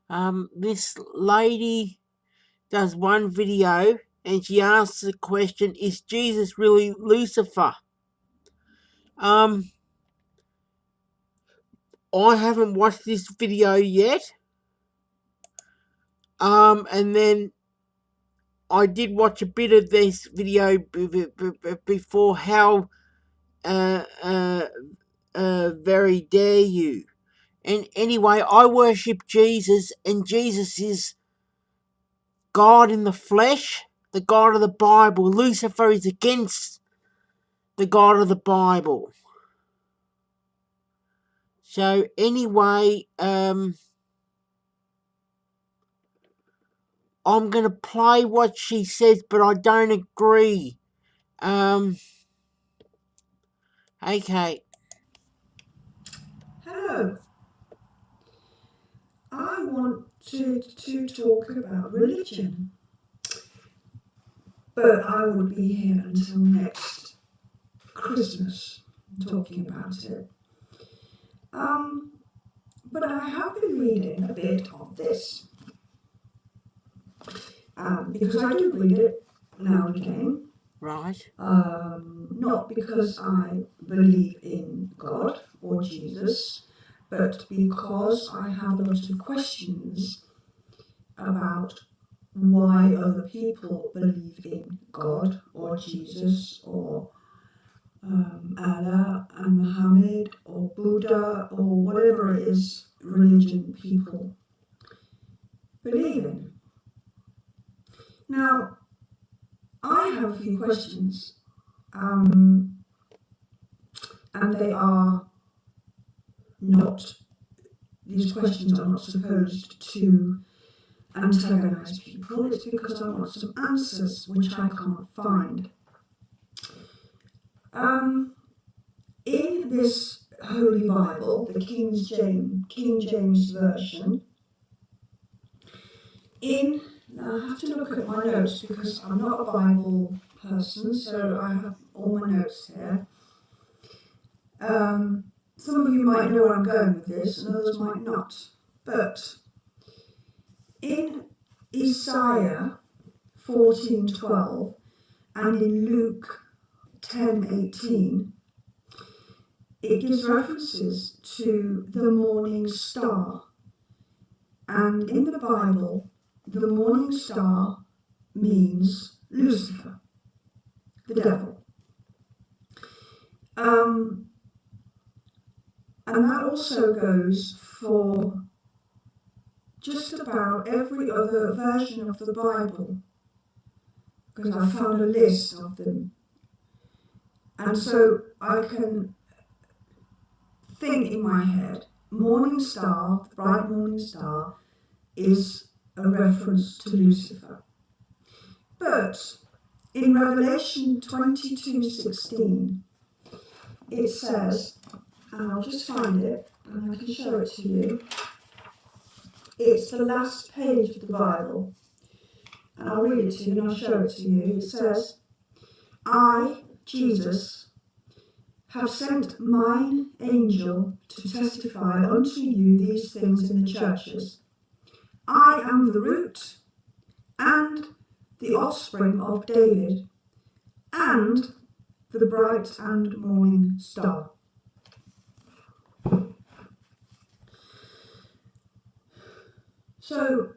This lady does one video and she asks the question, is Jesus really Lucifer? I haven't watched this video yet. And then I did watch a bit of this video before. How very dare you? And anyway, I worship Jesus, and Jesus is God in the flesh, the God of the Bible. Lucifer is against the God of the Bible. So anyway, I'm going to play what she says, but I don't agree. Okay. Hello. I wanted to talk about religion, but I would be here until next Christmas talking about it. But I have been reading a bit of this, because I do read it now and again. Right. Not because I believe in God or Jesus, but because I have a lot of questions about why other people believe in God or Jesus or Allah and Muhammad or Buddha or whatever it is religion people believe in. Now, I have a few questions, and these questions are not supposed to antagonize people. It's because I want some answers which I can't find. In this Holy Bible, the King James Version, now I have to look at my notes because I'm not a Bible person, so I have all my notes here. Some of you might know where I'm going with this, and others might not. But in Isaiah 14:12 and in Luke 10:18, it gives references to the morning star. And in the Bible, the morning star means Lucifer, the devil. And that also goes for just about every other version of the Bible, because I found a list of them. And so I can think in my head, morning star, the bright morning star, is a reference to Lucifer. But in Revelation 22:16, it says, and I'll just find it and I can show it to you. It's the last page of the Bible, and I'll read it to you and I'll show it to you. It says, I, Jesus, have sent mine angel to testify unto you these things in the churches. I am the root and the offspring of David and the bright and morning star. So,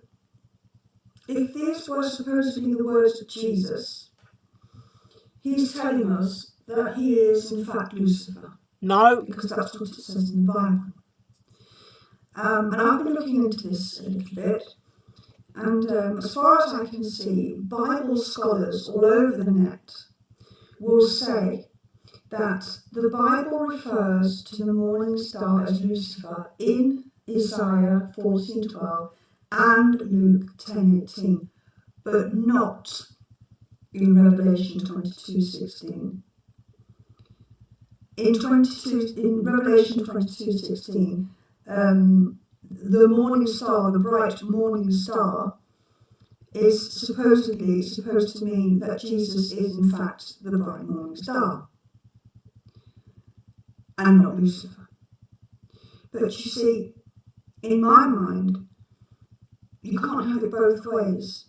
if these were supposedly the words of Jesus, he's telling us that he is in fact Lucifer. No. Because that's what it says in the Bible. And I've been looking into this a little bit, and as far as I can see, Bible scholars all over the net will say that the Bible refers to the morning star as Lucifer in Isaiah 14:12 and Luke 10:18, but not in Revelation 22:16. In Revelation 22:16, the morning star, the bright morning star, is supposed to mean that Jesus is in fact the bright morning star and not Lucifer. But you see, in my mind, you can't have it both ways.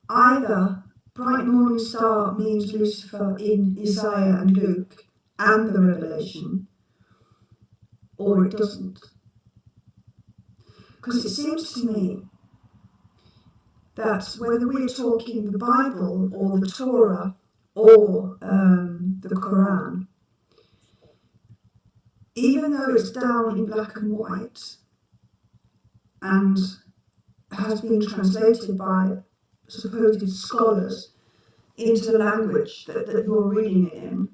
Either bright morning star means Lucifer in Isaiah and Luke and the Revelation, or it doesn't. Because it seems to me that whether we're talking the Bible or the Torah or the Quran, even though it's down in black and white and has been translated by supposed scholars into the language that you're reading it in,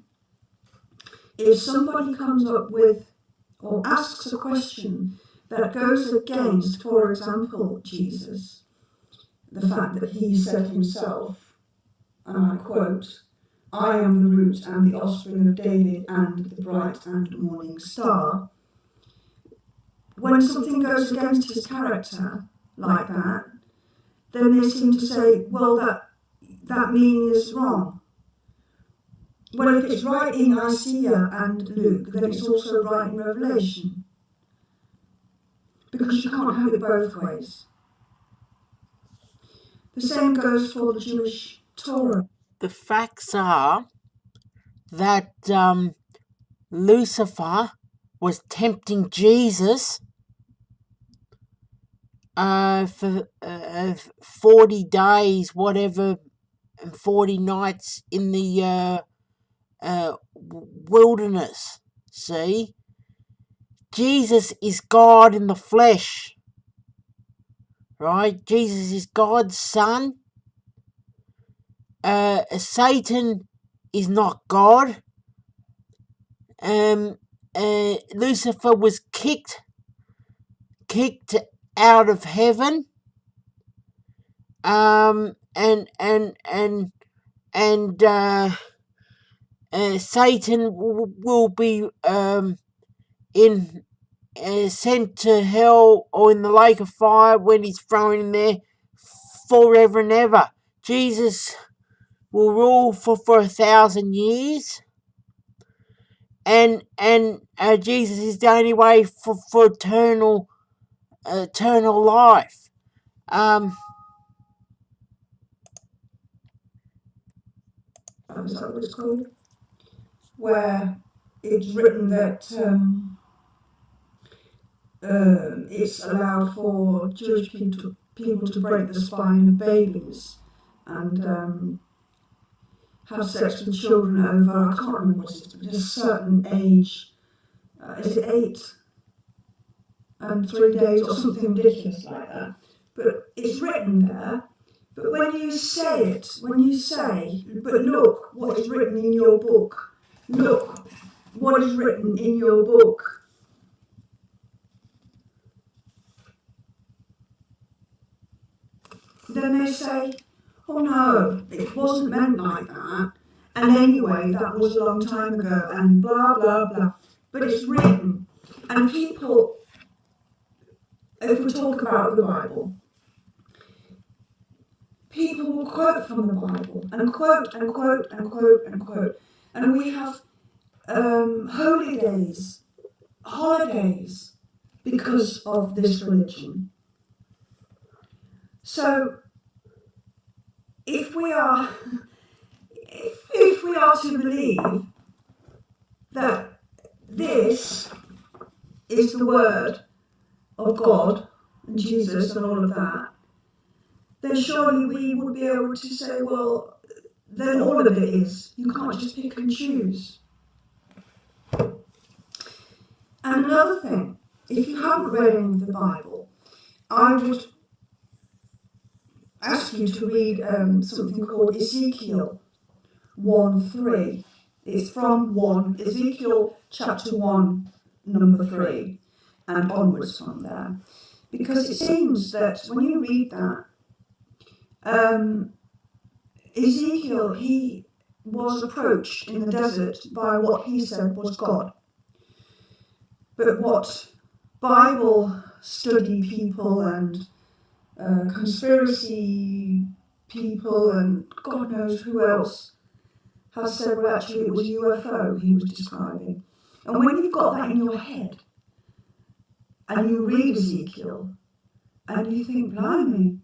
if somebody comes up with or asks a question that goes against, for example, Jesus, the fact that he said himself, and I quote, "I am the root and the offspring of David and the bright and morning star," when something goes against his character like that, then they seem to say, well, that meaning is wrong. Well, if it's right in Isaiah and Luke, then it's also right in Revelation. Because you can't have it both ways. The same goes for the Jewish Torah. The facts are that Lucifer was tempting Jesus for 40 days, whatever, and 40 nights in the wilderness. See? Jesus is God in the flesh. Right? Jesus is God's son. Satan is not God. Lucifer was kicked out of heaven. Satan will be sent to hell or in the lake of fire when he's thrown in there forever and ever. Jesus will rule for 1,000 years, and Jesus is the only way for eternal life. Is that what it's called? Where it's written that it's allowed for Jewish people to break the spine of babies and have sex with children over, I can't remember what it is, a certain age. Is it 8 and 3 days or something ridiculous like that? But it's written there. But when you say, but look what is written in your book, look what is written in your book, then they say, oh no, it wasn't meant like that, and anyway, that was a long time ago, and blah, blah, blah. But it's written, and people, if we talk about the Bible, people will quote from the Bible, and quote, and quote, and quote, and quote. And we have holy days, holidays, because of this religion. So, if we are to believe that this is the word of God and Jesus and all of that, then surely we would be able to say, well, then all of it is. You can't just pick and choose. And another thing, if you haven't read any of the Bible, I would ask you to read something called Ezekiel 1:3. It's from Ezekiel chapter 1, number 3, and onwards from there. Because it seems that when you read that, Ezekiel, he was approached in the desert by what he said was God. But what Bible study people and conspiracy people and God knows who else has said, well, actually it was UFO he was describing. And when you've got that in your head and you read Ezekiel And you think, blimey,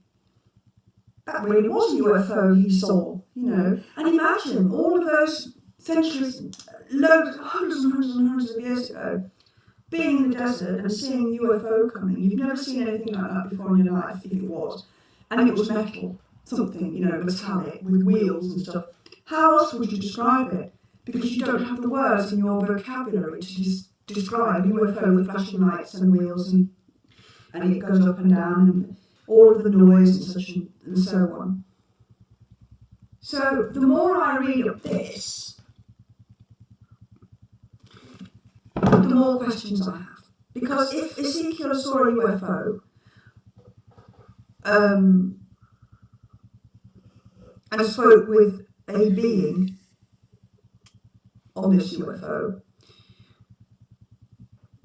that really was a UFO he saw, you know. And imagine all of those centuries, loads, hundreds and hundreds and hundreds of years ago, being in the desert and seeing a UFO coming. You've never seen anything like that before in your life, if it was. And it was metal, something, you know, metallic, with wheels and stuff. How else would you describe it? Because you don't have the words in your vocabulary to describe a UFO with flashing lights and wheels and it goes up and down and all of the noise and such and so on. So the more I read of this, the more questions I have. Because if Ezekiel saw a UFO, and spoke with a being on this UFO,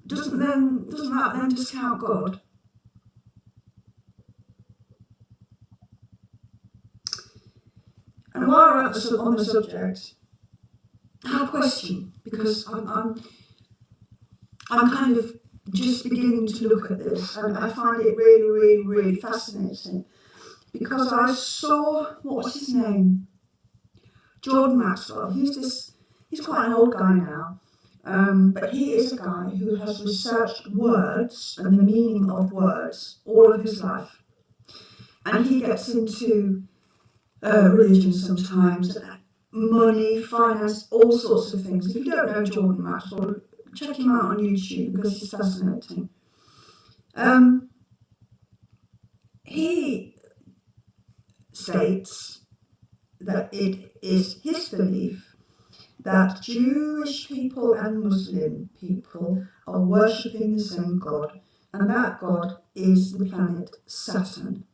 doesn't that then discount God? And while we're on the subject, I have a question, because I'm kind of just beginning to look at this, and I find it really, really, really fascinating, because I saw, what's his name? Jordan Maxwell. He's quite an old guy now, but he is a guy who has researched words and the meaning of words all of his life. And he gets into religion sometimes, money, finance, all sorts of things. If you don't know Jordan Maxwell, check him out on YouTube because he's fascinating. He states that it is his belief that Jewish people and Muslim people are worshipping the same God, and that God is the planet Saturn.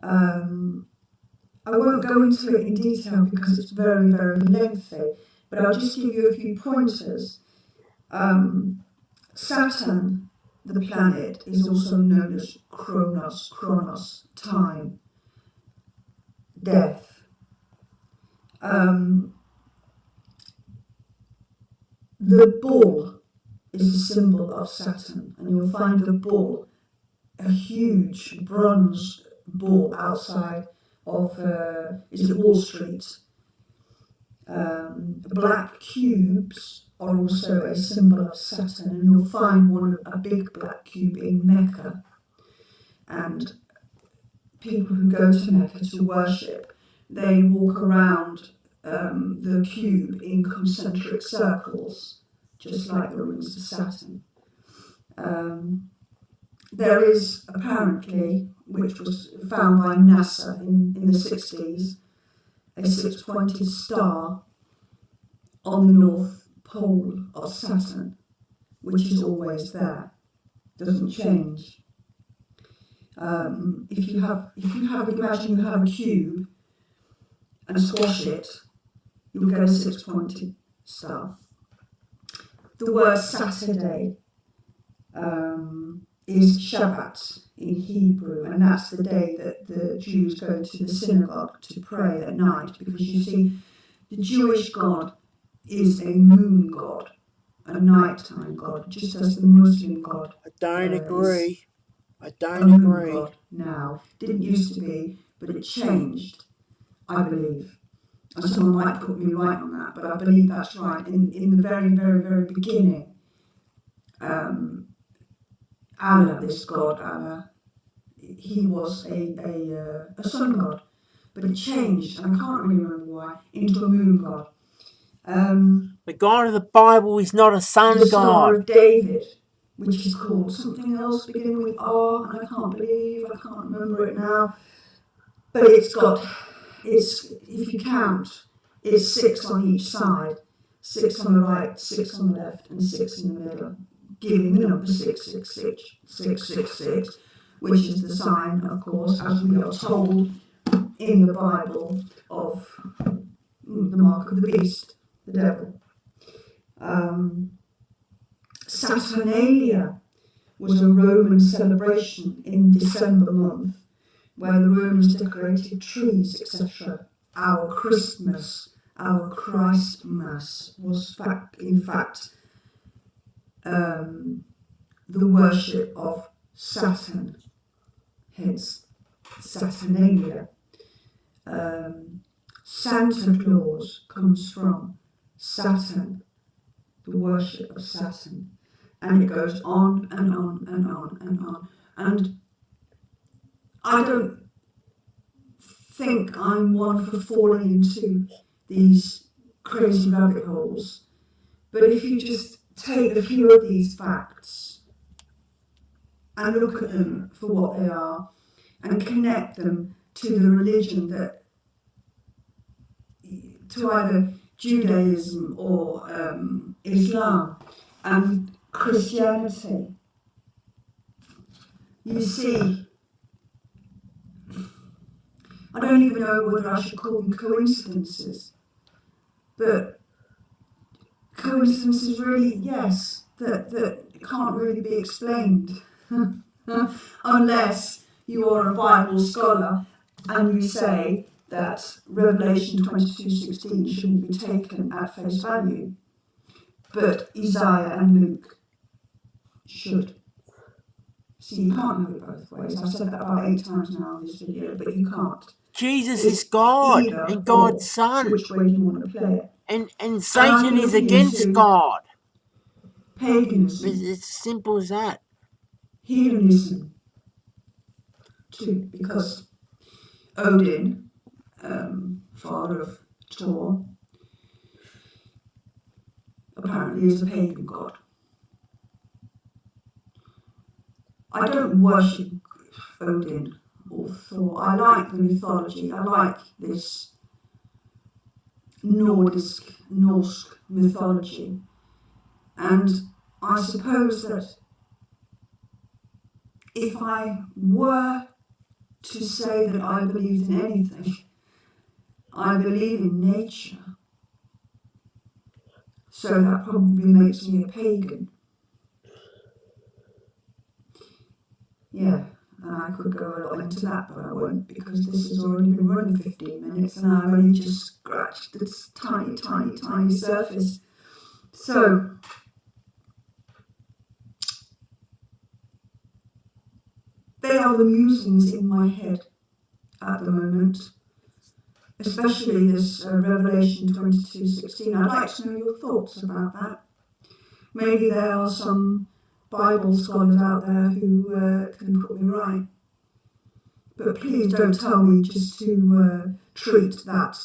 I won't go into it in detail because it's very, very lengthy, but I'll just give you a few pointers. Saturn, the planet, is also known as Chronos, time, death. The bull is a symbol of Saturn, and you'll find the bull, a huge bronze bull outside of is it Wall Street. Black cubes are also a symbol of Saturn, and you'll find a big black cube in Mecca. And people who go to Mecca to worship, they walk around the cube in concentric circles, just like the rings of Saturn. There is apparently, which was found by NASA in the 60s, a 6-pointed star on the north pole of Saturn, which is always there, doesn't change. If you imagine you have a cube and squash it, you'll get a 6-pointed star. The word Saturday is Shabbat in Hebrew, and that's the day that the Jews go to the synagogue to pray at night, because you see, the Jewish God is a moon god, a nighttime god, just as the Muslim God. I don't agree. I don't agree. God now. Didn't used to be, but it changed, I believe. And someone might put me right on that, but I believe that's right. In the very, very, very beginning, Allah, this God, Allah, he was a sun god, but it changed, and I can't really remember why, into a moon god. The God of the Bible is not a sun the Star god. of David, which is called something else beginning with R, and I can't remember it now. But it's if you count, it's 6 on each side, 6 on the right, 6 on the left, and 6 in the middle, giving the number 666, which is the sign, of course, as we are told in the Bible, of the mark of the beast, the devil. Saturnalia was a Roman celebration in December month, where the Romans decorated trees, etc. Our Christmas, our Christmas was in fact the worship of Saturn. hence Saturnalia. Santa Claus comes from Saturn, the worship of Saturn, and it goes on and on and on and on. And I don't think I'm one for falling into these crazy rabbit holes, but if you just take a few of these facts and look at them for what they are and connect them to the religion that, to either Judaism or Islam and Christianity, you see, I don't even know whether I should call them coincidences, but coincidences really, yes, that can't really be explained unless you are a Bible scholar and you say that Revelation 22:16 shouldn't be taken at face value, but Isaiah and Luke should. See, you can't have it both ways. I've said that about 8 times now in this video, but you can't. Jesus is God and God's Son. Which way do you want to play it? And Satan is against God. Paganism. It's as simple as that. Hedonism. Too, because Odin, father of Thor, apparently is a pagan god. I don't worship Odin or Thor. I like the mythology. I like this Norse mythology. And I suppose that if I were to say that I believed in anything, I believe in nature. So that probably makes me a pagan. Yeah, and I could go a lot into that, but I won't, because this has already been running 15 minutes and I've only just scratched this tiny, tiny, tiny surface. So, they are the musings in my head at the moment, especially this Revelation 22:16. I'd like to know your thoughts about that. Maybe there are some Bible scholars out there who can put me right. But please don't tell me just to treat that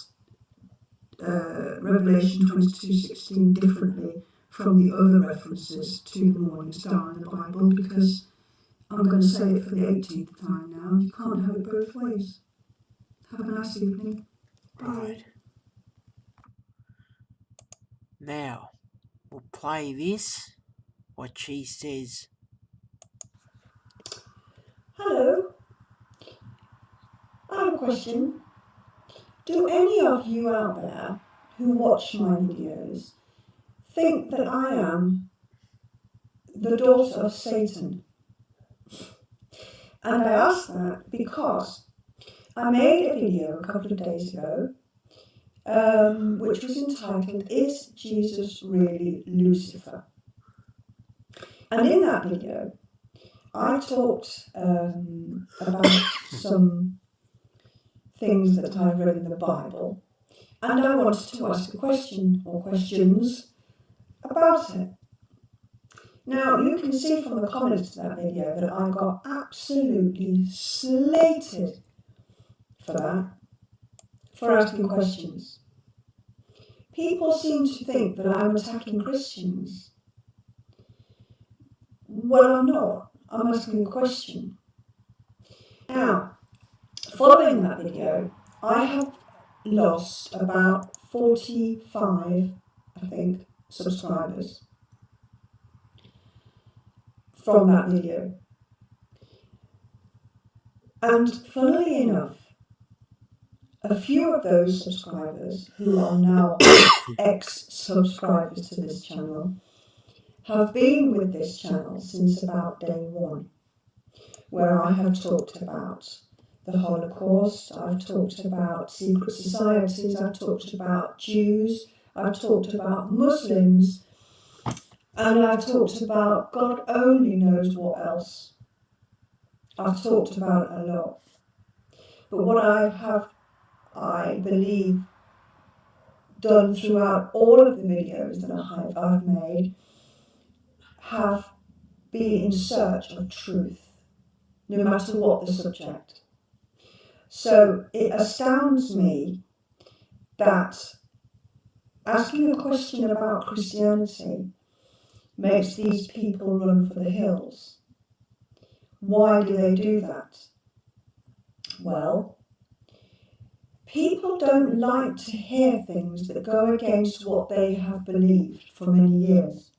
Revelation 22:16 differently from the other references to the morning star in the Bible, because I'm going to say it for the 18th time now. You can't have it both ways. Have a nice evening. Right. Now, we'll play this, what she says. Hello. I have a question. Do any of you out there who watch my videos think that I am the daughter of Satan? And I ask that because I made a video a couple of days ago which was entitled, Is Jesus Really Lucifer? And in that video I talked about some things that I've read in the Bible, and I wanted to ask a question or questions about it. Now, you can see from the comments to that video that I got absolutely slated for that, for asking questions. People seem to think that I'm attacking Christians. Well, I'm not. I'm asking a question. Now, following that video, I have lost about 45, I think, subscribers from that video. And funnily enough, a few of those subscribers who are now ex-subscribers to this channel have been with this channel since about day one, where I have talked about the Holocaust, I've talked about secret societies, I've talked about Jews, I've talked about Muslims, and I've talked about God only knows what else. I've talked about it a lot. But what I believe, done throughout all of the videos that I've made, have been in search of truth, no matter what the subject. So it astounds me that asking a question about Christianity makes these people run for the hills. Why do they do that? Well, people don't like to hear things that go against what they have believed for many years.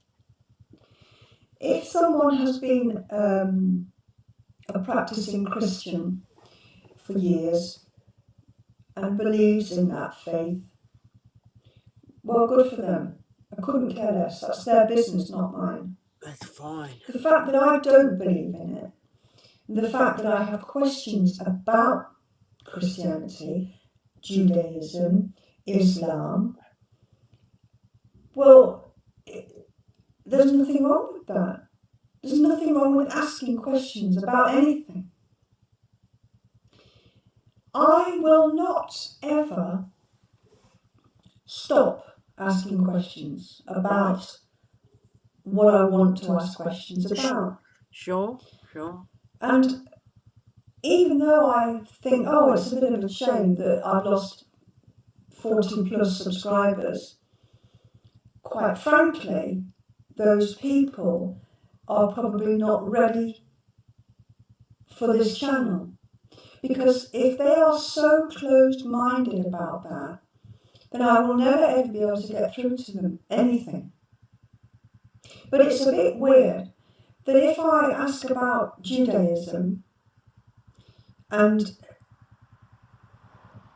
If someone has been a practicing Christian for years and believes in that faith, well, good for them. I couldn't care less. That's their business, not mine. That's fine. The fact that I don't believe in it, the fact that I have questions about Christianity, Judaism, Islam, well, there's nothing wrong with that. There's nothing wrong with asking questions about anything. I will not ever stop asking questions about what I want to ask questions about. Sure. And even though I think, oh, it's a bit of a shame that I've lost 40 plus subscribers, quite frankly, those people are probably not ready for this channel. Because if they are so closed-minded about that, then I will never ever be able to get through to them anything. But it's a bit weird that if I ask about Judaism and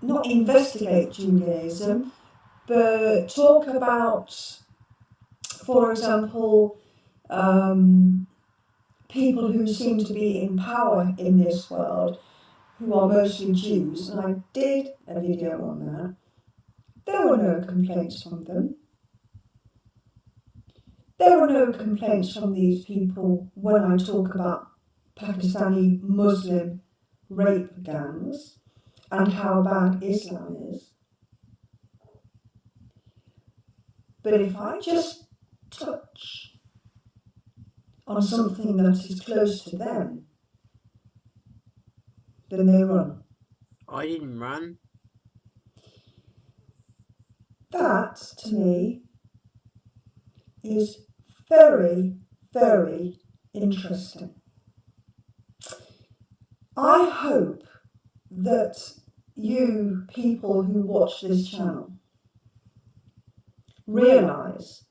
not investigate Judaism, but talk about, for example, people who seem to be in power in this world, who are mostly Jews, and I did a video on that, there were no complaints from them. There were no complaints from these people when I talk about Pakistani Muslim rape gangs and how bad Islam is. But if I just touch on something that is close to them, then they run. I didn't run. That, to me, is very, very interesting. I hope that you people who watch this channel realise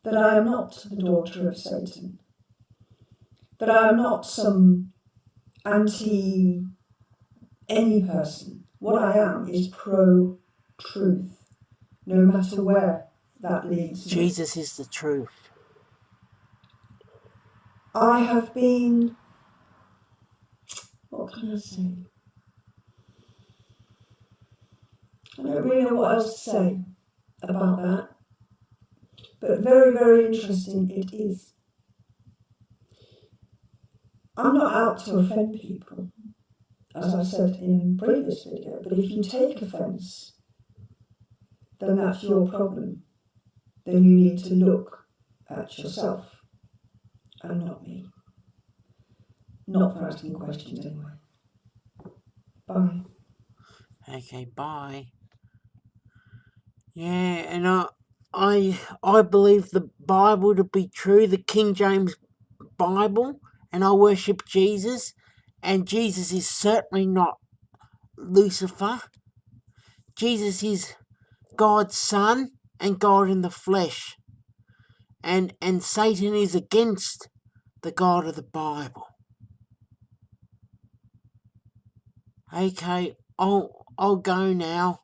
that I am not the daughter of Satan, that I am not some anti any person. What I am is pro-truth, no matter where that leads me. Jesus is the truth. I have been, what can I say? I don't really know what else to say about that, but very, very interesting it is. I'm not out to offend people, as I've said in a previous video, but if you take offence, then that's your problem. Then you need to look at yourself and not me. Not for asking questions anyway. Bye. Okay, bye. Yeah, and I believe the Bible to be true, the King James Bible, and I worship Jesus, and Jesus is certainly not Lucifer. Jesus is God's Son and God in the flesh, and Satan is against the God of the Bible. Okay, I'll go now.